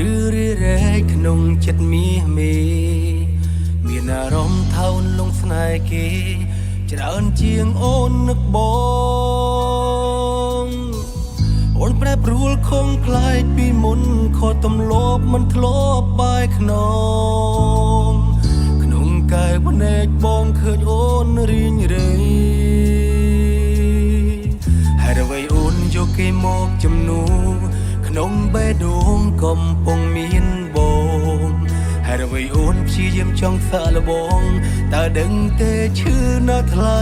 ឬរីរែកក្នុងចិត្តមាសមេមានអារម្មណ៍ថោនលងស្នេហ៍គេច្រើនជាងអូននឹកបងអូនប្រែប្រួលខំខ្លាយពីមុនខកទម្លាប់មិនធ្លាប់បាយខ្នងក្នុងកាយភ្នែកបងឃើញអូនរីងរៃហើយអ្វីអូនយកគេមកជំនួក្នុងបេះដូងកំពុងមានបងហើយអ្វីអូនព្យាយាមចង់សាកល្បងតើដឹងទេឈឺណាស់ថ្លៃ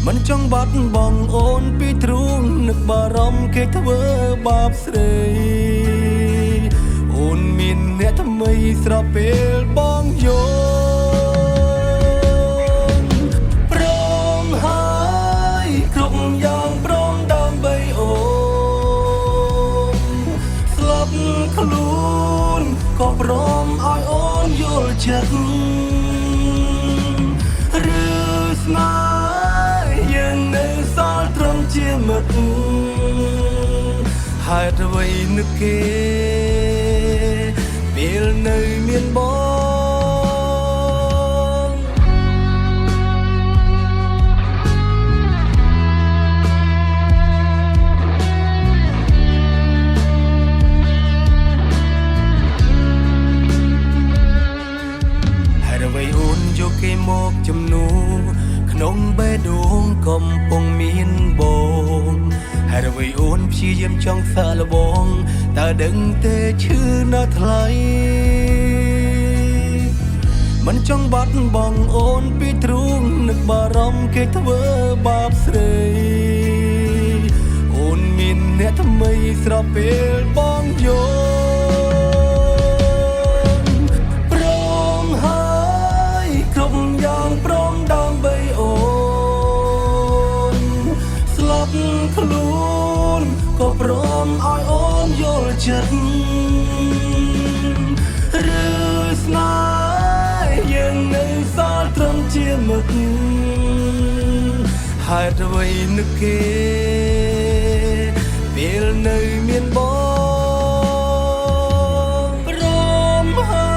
មិនចង់បាត់បង់អូនពីទ្រូងនឹកបារម្ភគេធ្វើបាបស្រីអូនមានអ្នកថ្មីស្រាប់ពេលបងយកព្រមហើយគ្រប់យ៉ាងព្រមដើម្បីអូនស្លាប់ខ្លួនក៏ព្រមឲ្យអូនយល់ចិត្តឬស្នេហ៍យើងនៅសល់ត្រឹមជាមិត្តហេតុអ្វីនឹកគេពេលនៅមានបងហេតុអ្វីអូនយកគេមកជំនួក្នុងបេះដូងកំពុងមានបងហើយអ្វីអូនព្យាយាមចង់សាកល្បងតើដឹងទេឈឺណាស់ថ្លៃមិនចង់បាត់បង់អូនពីទ្រូងនឹកបារម្ភគេធ្វើបាបស្រីអូនមានអ្នកថ្មីស្រាប់ពេលបងយកព្រមហើយគ្រប់យ៉ាងព្រមដើម្បីអូនស្លាប់ខ្លួនក៏ព្រមឲ្យអូនយល់ចិត្តឬស្នេហ៍យើងនៅសល់ត្រឹមជាមិត្តហេតុអ្វីនឹកគេពេលនៅមានបងព្រមហើ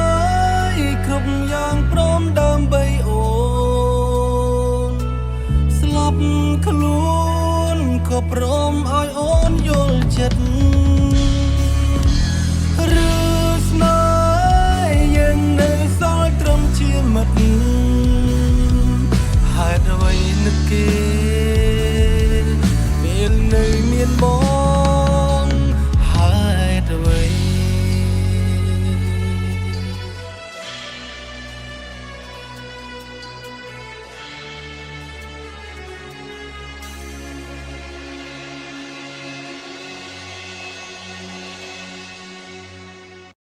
យគ្រប់យ៉ាងព្រមដើម្បីអូនស្លាប់ខ្លួនក៏ព្រមឲ្យអូនយល់ចិត្តឬស្នេហ៍យើងនៅសល់ត្រឹមជាមិត្តហេតុអ្វីនឹកគេ